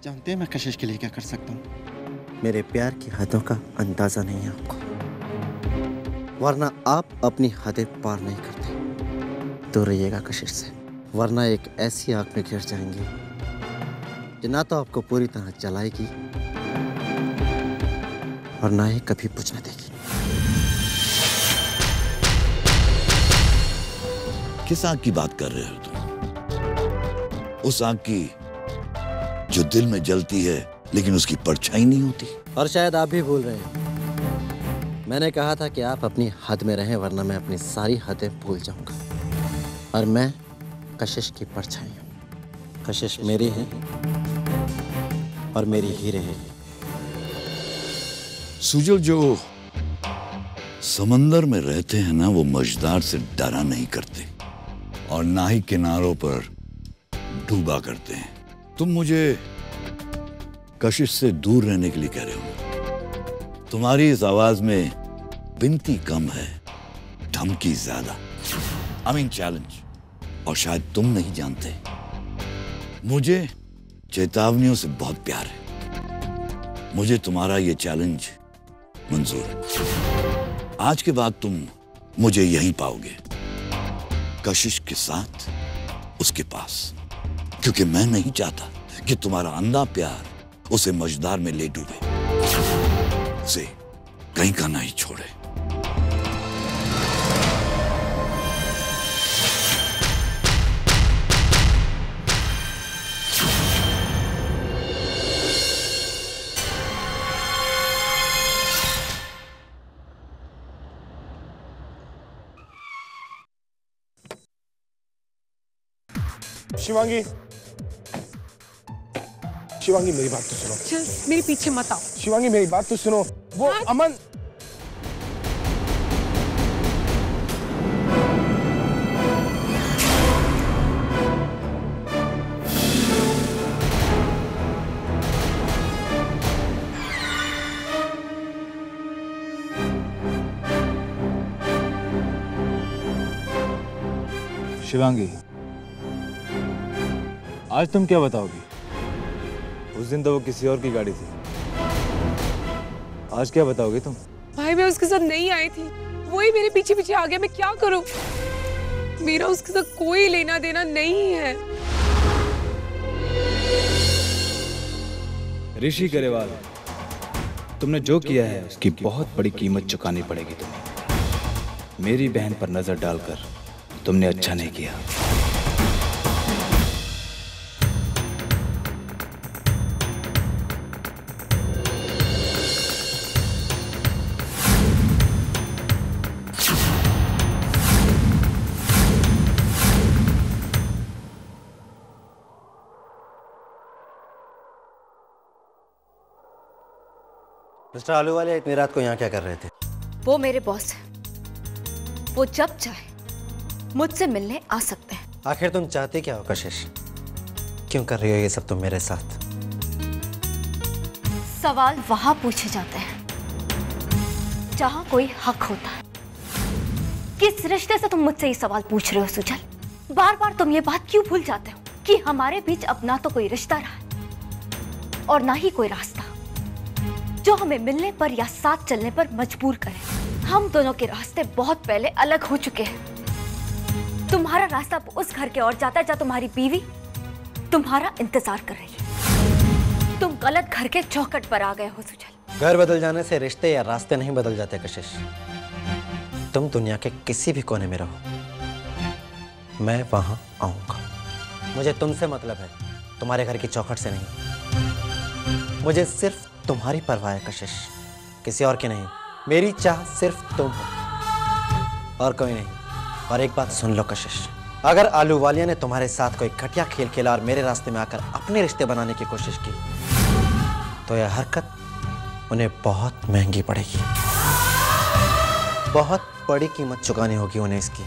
जानते हैं मैं कशिश के लिए क्या कर सकता हूँ? मेरे प्यार की हदों का अंदाजा नहीं है आपको, वरना आप अपनी हदें पार नहीं करते। दूर रहिएगा कशिश से, वरना एक ऐसी आग में घिर जाएंगे जो ना तो आपको पूरी तरह जलाएगी और ना ही कभी बुझने देगी। किस आग की बात कर रहे हो तुम? उस आग की जो दिल में जलती है लेकिन उसकी परछाई नहीं होती। और शायद आप भी भूल रहे हैं, मैंने कहा था कि आप अपनी हद में रहें, वरना मैं अपनी सारी हदें भूल जाऊंगा। और मैं कशिश की परछाई हूं। कशिश मेरी है और मेरी ही रहेगी। सुजल, जो समंदर में रहते हैं ना, वो मझदार से डरा नहीं करते और ना ही किनारों पर डूबा करते हैं। तुम मुझे कशिश से दूर रहने के लिए कह रहे हो। तुम्हारी इस आवाज में विनती कम है, धमकी ज्यादा। चैलेंज। और शायद तुम नहीं जानते, मुझे चेतावनियों से बहुत प्यार है। मुझे तुम्हारा ये चैलेंज मंजूर है। आज के बाद तुम मुझे यहीं पाओगे, कशिश के साथ, उसके पास। क्योंकि मैं नहीं चाहता कि तुम्हारा अंधा प्यार उसे मझदार में ले डूबे, उसे कहीं का नहीं छोड़े। शिवांगी, शिवांगी मेरी बात तो सुनो। चल मेरे पीछे मत आओ। शिवांगी मेरी बात तो सुनो। वो अमन, शिवांगी, आज तुम क्या बताओगी? उस दिन तो वो किसी और की गाड़ी थी, आज क्या बताओगी तुम? भाई मैं उसके साथ नहीं आई थी, वही मेरे पीछे पीछे आ गया। मैं क्या करूं? मेरा उसके साथ कोई लेना देना नहीं है। ऋषि गरेवाल, तुमने जो किया है उसकी बहुत बड़ी कीमत चुकानी पड़ेगी तुम्हें। मेरी बहन पर नजर डालकर तुमने अच्छा नहीं किया। मिस्टर आलूवालिया, इतनी रात को यहाँ क्या कर रहे थे? वो मेरे बॉस है, वो जब चाहे मुझसे मिलने आ सकते हैं। आखिर तुम चाहते क्या हो कशिश? क्यों कर रही हो ये सब तुम मेरे साथ? सवाल वहां पूछे जाते हैं जहां कोई हक होता है। किस रिश्ते से तुम मुझसे ये सवाल पूछ रहे हो सुजल? बार बार तुम ये बात क्यों भूल जाते हो कि हमारे बीच अब ना तो कोई रिश्ता रहा है और ना ही कोई रास्ता जो हमें मिलने पर या साथ चलने पर मजबूर करे। हम दोनों के रास्ते बहुत पहले अलग हो चुके हैं। तुम्हारा रास्ता उस घर के ओर जाता है जहाँ तुम्हारी बीवी तुम्हारा इंतजार कर रही है। तुम गलत घर के चौखट पर आ गए हो सुजल। घर बदल जाने से रिश्ते या रास्ते नहीं बदल जाते कशिश। तुम दुनिया के किसी भी कोने में रहो, मैं वहां आऊंगा। मुझे तुमसे मतलब है, तुम्हारे घर की चौखट से नहीं। मुझे सिर्फ तुम्हारी परवाह है कशिश, किसी और की नहीं। मेरी चाह सिर्फ तुम हो और कोई नहीं। और एक बात सुन लो कशिश, अगर आलूवालिया ने तुम्हारे साथ कोई घटिया खेल खेला और मेरे रास्ते में आकर अपने रिश्ते बनाने की कोशिश की तो यह हरकत उन्हें बहुत महंगी पड़ेगी। बहुत बड़ी कीमत चुकानी होगी उन्हें इसकी।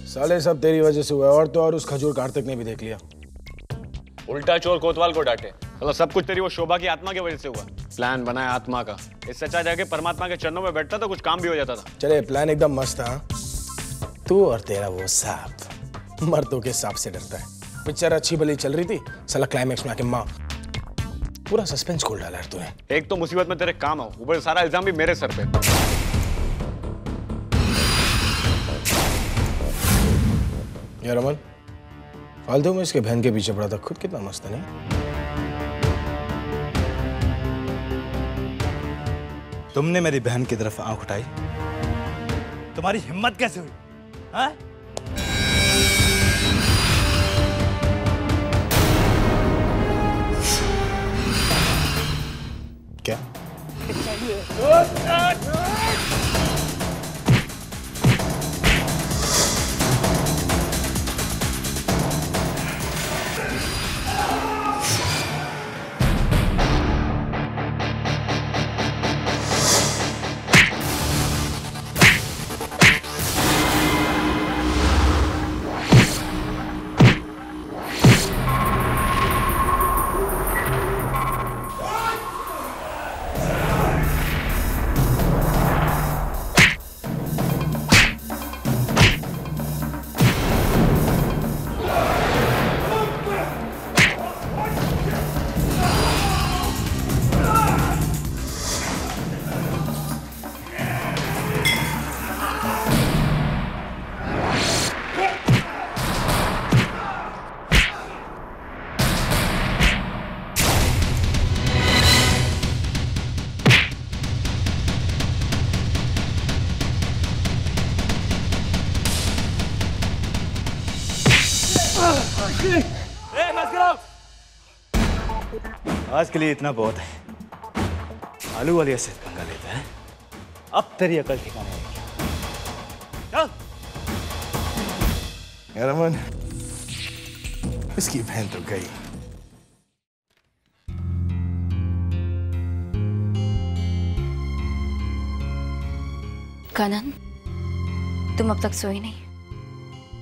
साले सब तेरी वजह से हुआ। और तो और उस खजूर कार्तिक ने भी देख लिया। उल्टा चोर कोतवाल को डांटे। मतलब सब कुछ तेरी वो शोभा की आत्मा की वजह से हुआ। प्लान बनाया आत्मा का, इससे अच्छा जाके परमात्मा के चरणों में बैठता तो कुछ काम भी हो जाता था। चले प्लान एकदम मस्त था। तू और तेरा वो सांप मर्दों के सांप से डरता है। पिक्चर अच्छी भली चल रही थी, साला क्लाइमैक्स में आके माँ पूरा सस्पेंस खोल डाला यार तूने। एक तो मुसीबत में तेरे काम हो, ऊपर सारा इल्जाम भी मेरे सर पे। यार अमन, फालतू में इसके बहन के पीछे पड़ा था, खुद कितना मस्त है नहीं? तुमने मेरी बहन की तरफ आंख उठाई, तुम्हारी हिम्मत कैसे हुई? हाँ? क्या? आज के लिए इतना बहुत है। आलू वाली ऐसे पंगा लेता है, अब तेरी अकल ठिकाने आएगी। चल। यार अमन, इसकी बहन तो गई। कनन, तुम अब तक सोई नहीं,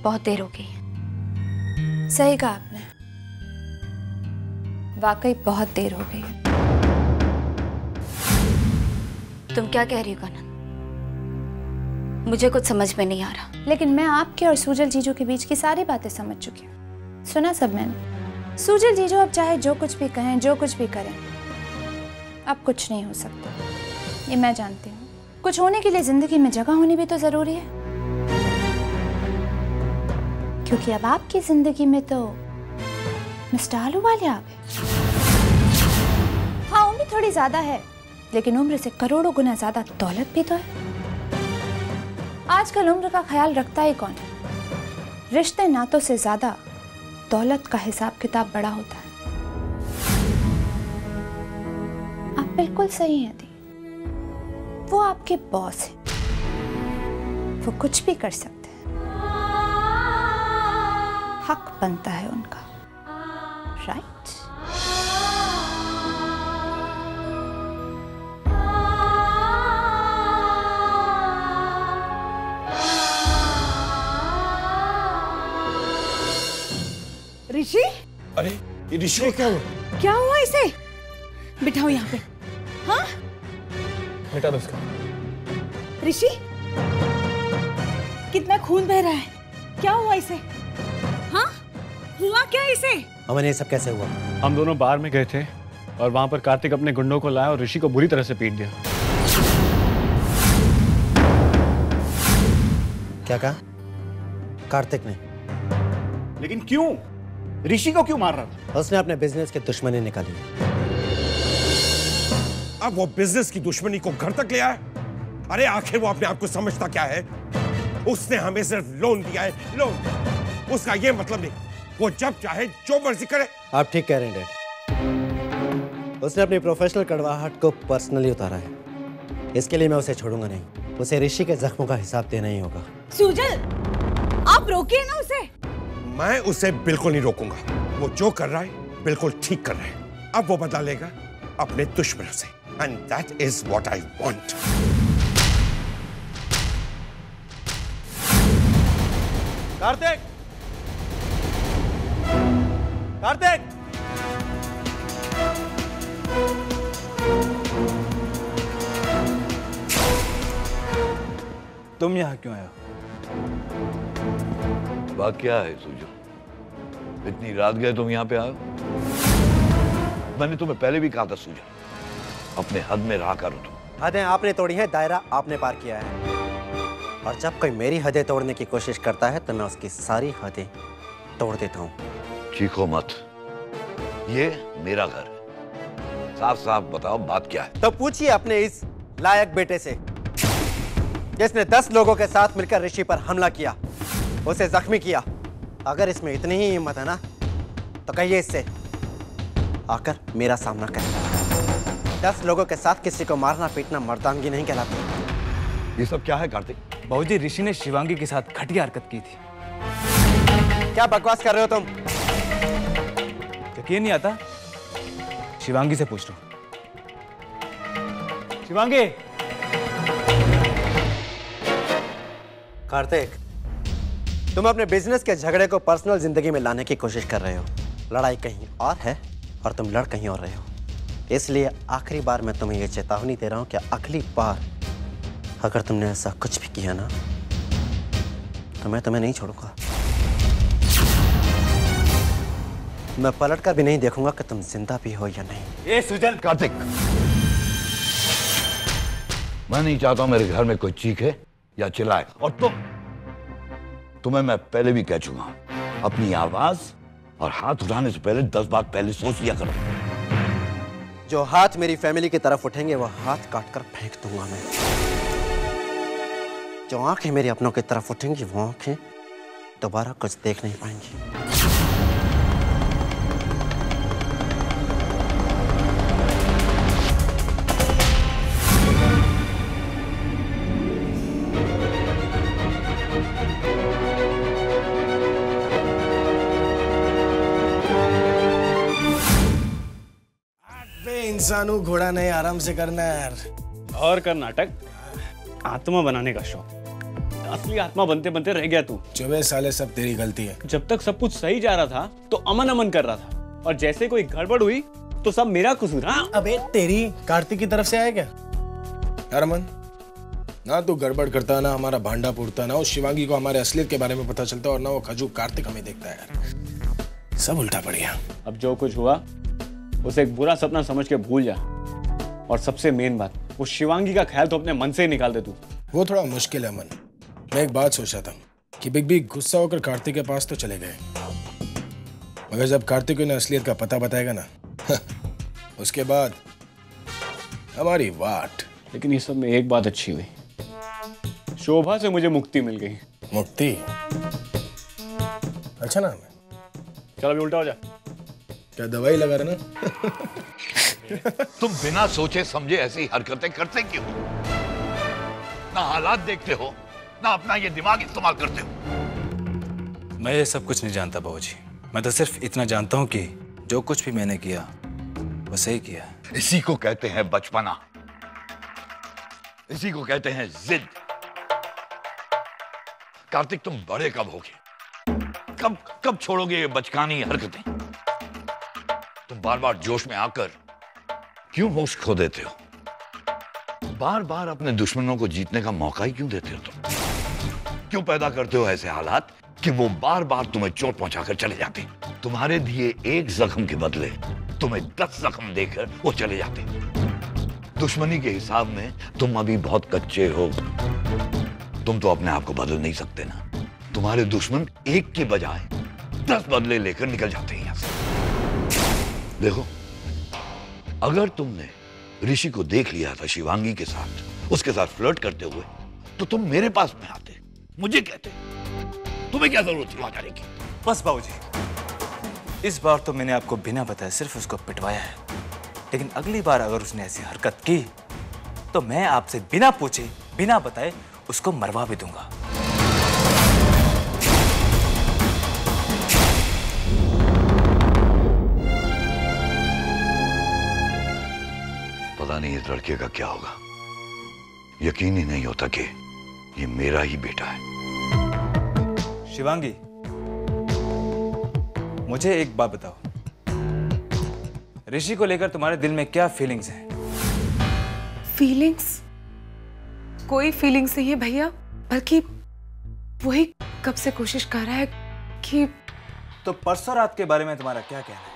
बहुत देर हो गई। सही कहा आपने, वाकई बहुत देर हो गई। तुम क्या कह रही हो कनन? मुझे कुछ समझ में नहीं आ रहा। लेकिन मैं आपके और सूजल जीजू के बीच की सारी बातें समझ चुकी हूँ, सुना सब मैंने। सूजल जीजू अब चाहे जो कुछ भी कहें, जो कुछ भी करें, अब कुछ नहीं हो सकता, ये मैं जानती हूँ। कुछ होने के लिए जिंदगी में जगह होनी भी तो जरूरी है, क्योंकि अब आपकी जिंदगी में तो मिस्टर आलू वाले आ गए। हाँ, उम्र थोड़ी ज्यादा है, लेकिन उम्र से करोड़ों गुना ज्यादा दौलत भी तो है। आजकल उम्र का ख्याल रखता ही कौन है? रिश्ते नातों से ज्यादा दौलत का हिसाब किताब बड़ा होता है। आप बिल्कुल सही हैं दी, वो आपके बॉस हैं, वो कुछ भी कर सकते हैं, हक बनता है उनका, राइट? ऋषि? अरे ये ऋषि को क्या हुआ? क्या हुआ इसे? बिठाओ यहाँ पे। हाँ? बेटा दो उसका। ऋषि, कितना खून बह रहा है, क्या हुआ इसे? हाँ? हुआ क्या इसे? अमन, ये सब कैसे हुआ? हम दोनों बाहर में गए थे और वहां पर कार्तिक अपने गुंडों को लाया और ऋषि को बुरी तरह से पीट दिया। क्या कहा? कार्तिक ने? लेकिन क्यों? ऋषि को क्यों मार रहा था? उसने अपने बिजनेस की दुश्मनी निकाली। अब वो बिजनेस की दुश्मनी को घर तक ले आया। अरे आखिर वो अपने आप को समझता क्या है? उसने हमें सिर्फ लोन दिया है, लोन। उसका ये मतलब नहीं, वो जब चाहे जो मर्जी करे। आप ठीक कह रहे हैं डैड, उसने अपनी प्रोफेशनल कड़वाहट को पर्सनली उतारा है। इसके लिए मैं उसे छोड़ूंगा नहीं, उसे ऋषि के जख्मों का हिसाब देना ही होगा। सुजल, आप रोकिए ना उसे। मैं उसे बिल्कुल नहीं रोकूंगा, वो जो कर रहा है बिल्कुल ठीक कर रहा है। अब वो बदला लेगा अपने दुश्मनों से, and that is what I want. Kartik! Kartik! तुम यहाँ क्यों आए हो? बात क्या है सुजल? इतनी रात गए तुम यहाँ पे आए? मैंने तुम्हें पहले भी कहा था सुजल, अपने हद में रहा करो तुम। हदें आपने तोड़ी है, दायरा आपने पार किया है, और जब कोई मेरी हदें तोड़ने की कोशिश करता है तो मैं उसकी सारी हदें तोड़ देता हूँ। चीखो मत, ये मेरा घर है। साफ साफ बताओ बात क्या है। तो पूछिए अपने इस लायक बेटे से, जिसने 10 लोगों के साथ मिलकर ऋषि पर हमला किया, उसे जख्मी किया। अगर इसमें इतनी ही हिम्मत है ना, तो कहिए इससे आकर मेरा सामना करें। 10 लोगों के साथ किसी को मारना पीटना मर्दानगी नहीं कहलाती। ये सब क्या है कार्तिक? बाबूजी, ऋषि ने शिवांगी के साथ घटिया हरकत की थी। क्या बकवास कर रहे हो तुम? यकीन नहीं आता? शिवांगी से पूछ लो। शिवांगी। कार्तिक, तुम अपने बिजनेस के झगड़े को पर्सनल जिंदगी में लाने की कोशिश कर रहे हो। लड़ाई कहीं और है और तुम लड़ कहीं और रहे हो। इसलिए आखिरी बार मैं तुम्हें यह चेतावनी दे रहा हूं कि अगली बार अगर तुमने ऐसा कुछ भी किया ना, तो मैं तुम्हें नहीं छोड़ूंगा। मैं पलटकर भी नहीं देखूंगा कि तुम जिंदा भी हो या नहीं। ये सुजल। कार्तिक, मैं नहीं चाहता हूं मेरे घर में कोई चीखे या चिल्लाए। और तुम्हें मैं पहले भी कह चुका हूं, अपनी आवाज और हाथ उठाने से पहले 10 बार पहले सोच लिया करो। जो हाथ मेरी फैमिली की तरफ उठेंगे वो हाथ काटकर फेंक दूंगा मैं। जो आंखें मेरे अपनों की तरफ उठेंगी वो आंखें दोबारा कुछ देख नहीं पाएंगी। इंसानों घोड़ा नहीं, आराम से करना यार। और कर नाटक, आत्मा बनाने का शौक। असली आत्मा बनते बनते रह गया तू। 24 साले सब तेरी गलती है। जब तक सब कुछ सही जा रहा था तो अमन अमन कर रहा था, और जैसे कोई गड़बड़ हुई तो सब मेरा कसूर। हाँ, अबे तेरी कार्तिक की तरफ से आया क्या? यार अमन, ना तू गड़बड़ करता, ना हमारा भांडा फूटता, ना उस शिवांगी को हमारे असलियत के बारे में पता चलता, और ना वो खजूर कार्तिक हमें देखता है यार। सब उल्टा पड़ गया। अब जो कुछ हुआ उसे एक बुरा सपना समझ के भूल जा, और सबसे मेन बात, वो शिवांगी का ख्याल तो अपने मन से ही निकाल दे तू। वो थोड़ा मुश्किल है अमन। मैं एक बात सोचा था कि बिग बी गुस्सा होकर कार्तिक के पास तो चले गए, मगर जब कार्तिक ने असलियत का पता बताएगा ना, उसके बाद हमारी वाट। लेकिन इस सब में एक बात अच्छी हुई, शोभा से मुझे मुक्ति मिल गई। मुक्ति? अच्छा नाम है। चल अभी उल्टा हो जा। क्या दवाई लगा रहे ना? तुम बिना सोचे समझे ऐसी हरकतें करते क्यों? ना हालात देखते हो, ना अपना ये दिमाग इस्तेमाल करते हो। मैं ये सब कुछ नहीं जानता बाबूजी। मैं तो सिर्फ इतना जानता हूँ कि जो कुछ भी मैंने किया वो सही किया। इसी को कहते हैं बचपना, इसी को कहते हैं जिद। कार्तिक, तुम बड़े कब होगे? कब छोड़ोगे ये बचकानी हरकतें? तुम बार बार जोश में आकर क्यों होश खो देते हो? बार बार अपने दुश्मनों को जीतने का मौका ही क्यों देते हो तुम? क्यों पैदा करते हो ऐसे हालात कि वो बार बार तुम्हें चोट पहुंचाकर चले जाते? तुम्हारे दिए एक जख्म के बदले तुम्हें 10 जख्म देकर वो चले जाते। दुश्मनी के हिसाब में तुम अभी बहुत कच्चे हो। तुम तो अपने आप को बदल नहीं सकते ना। तुम्हारे दुश्मन एक के बजाय 10 बदले लेकर निकल जाते हैं यहां से। देखो, अगर तुमने ऋषि को देख लिया था शिवांगी के साथ, उसके साथ फ्लर्ट करते हुए, तो तुम मेरे पास में आते, मुझे कहते। तुम्हें क्या जरूरत थी वहां जाने की? बस बाबूजी, इस बार तो मैंने आपको बिना बताए सिर्फ उसको पिटवाया है, लेकिन अगली बार अगर उसने ऐसी हरकत की तो मैं आपसे बिना पूछे बिना बताए उसको मरवा भी दूंगा। पता नहीं इस लड़के का क्या होगा। यकीन ही नहीं होता कि ये मेरा ही बेटा है। शिवांगी, मुझे एक बात बताओ, ऋषि को लेकर तुम्हारे दिल में क्या फीलिंग्स हैं? फीलिंग्स? कोई फीलिंग्स नहीं है भैया। बल्कि वही कब से कोशिश कर रहा है कि। तो परसों रात के बारे में तुम्हारा क्या कहना है?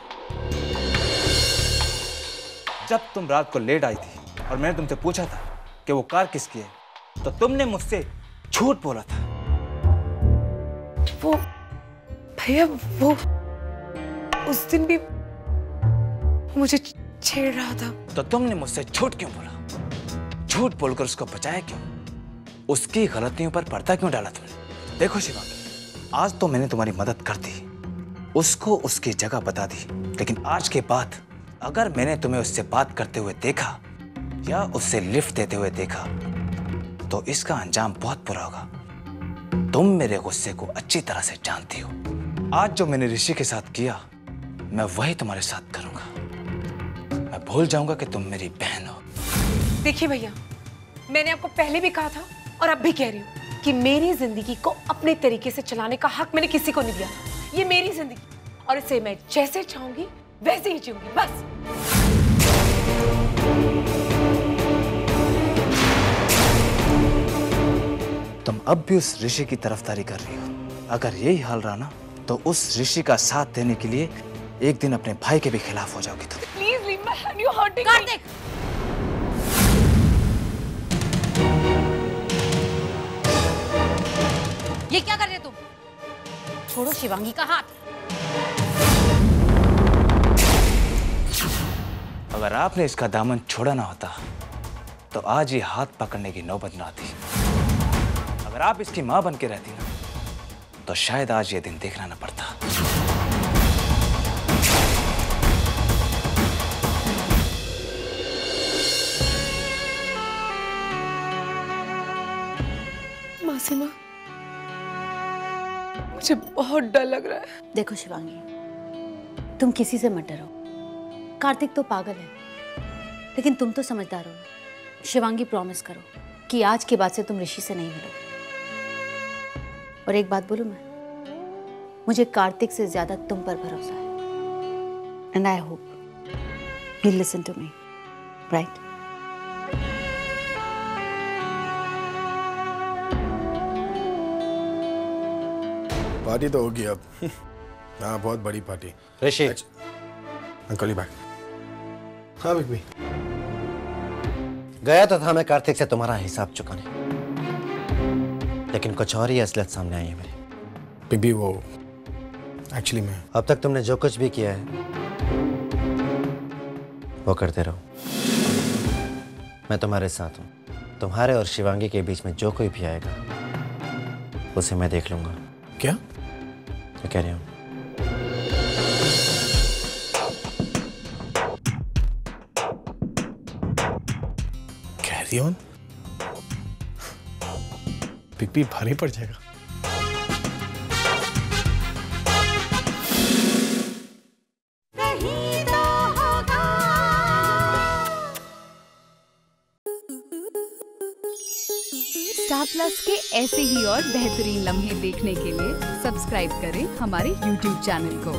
जब तुम रात को लेट आई थी और मैंने तुमसे पूछा था कि वो कार किसकी है, तो तुमने मुझसे झूठ बोला था। वो भैया, वो उस दिन भी मुझे छेड़ रहा था। तो तुमने मुझसे झूठ क्यों बोला? झूठ बोलकर उसको बचाया क्यों? उसकी गलतियों पर पर्दा क्यों डाला तुमने? देखो शिवांगी, आज तो मैंने तुम्हारी मदद कर दी, उसको उसकी जगह बता दी, लेकिन आज के बाद अगर मैंने तुम्हें उससे बात करते हुए देखा या उससे लिफ्ट देते हुए देखा तो इसका अंजाम बहुत बुरा होगा। तुम मेरे गुस्से को अच्छी तरह से जानती हो। आज जो मैंने ऋषि के साथ किया, मैं वही तुम्हारे साथ करूंगा। मैं भूल जाऊंगा कि तुम मेरी बहन हो। देखिए भैया, मैंने आपको पहले भी कहा था और अब भी कह रही हूँ कि मेरी जिंदगी को अपने तरीके से चलाने का हक मैंने किसी को नहीं दिया था। ये मेरी जिंदगी और इसे मैं जैसे चाहूंगी वैसे ही जीऊंगी, बस। तुम अब भी उस ऋषि की तरफदारी कर रही हो। अगर यही हाल रहा ना तो उस ऋषि का साथ देने के लिए एक दिन अपने भाई के भी खिलाफ हो जाओगी तुम। Please leave my hand, you hurting me. Kartik, ये क्या कर रहे हो तुम? छोड़ो शिवांगी का हाथ। अगर आपने इसका दामन छोड़ा ना होता तो आज ये हाथ पकड़ने की नौबत ना आती। अगर आप इसकी मां बन के रहती ना तो शायद आज ये दिन देखना ना पड़ता। मासीमा, मुझे बहुत डर लग रहा है। देखो शिवांगी, तुम किसी से मत डरो। कार्तिक तो पागल है, लेकिन तुम तो समझदार हो। शिवांगी, प्रॉमिस करो कि आज के बाद से तुम ऋषि से नहीं मिलोगे। और एक बात बोलूं मैं, मुझे कार्तिक से ज्यादा तुम पर भरोसा है। And I hope you listen to me, right? Party तो होगी अब। हाँ, बहुत बड़ी पार्टी। Rishi, uncle back. हाँ बिग भी। गया तो था मैं कार्तिक से तुम्हारा हिसाब चुकाने, लेकिन कुछ और ही असलियत सामने आई है मेरी। बिग भी, वो एक्चुअली मैं अब तक तुमने जो कुछ भी किया है वो करते रहो। मैं तुम्हारे साथ हूँ। तुम्हारे और शिवांगी के बीच में जो कोई भी आएगा उसे मैं देख लूंगा। क्या? मैं कह रही हूँ। Carry on? बिग भी भारी पड़ जाएगा। स्टार प्लस के ऐसे ही और बेहतरीन लम्हे देखने के लिए सब्सक्राइब करें हमारे YouTube चैनल को।